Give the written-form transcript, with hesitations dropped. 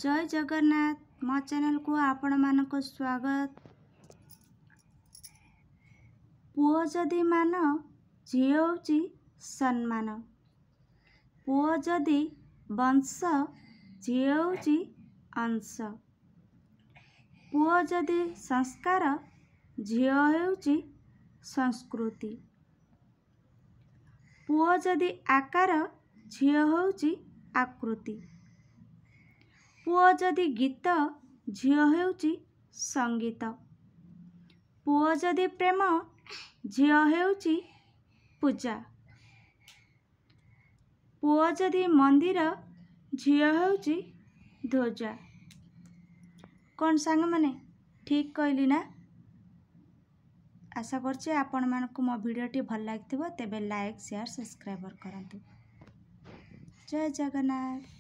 जय जगन्नाथ मो चैनल को आपण मानक स्वागत। पुओ जदि मान झी होउची सम्मान, पुओ जदि वंश झी होउची अंश, पुओ जदि संस्कार झी होउची संस्कृति, पुओ जदि आकार झी होउची आकृति, पुओ जदि गीत झी होउची संगीत, पुओ जदि प्रेम झी होउची पूजा, पुओ जदि मंदिर झी होउची ध्वजा। कौन सांग माने ठीक कहली ना? आशा करछे आपण मानकु मो भिडियोटी भल लागिथिबो। तेबे लाइक शेयर सब्सक्राइब करंतु। जय जगन्नाथ।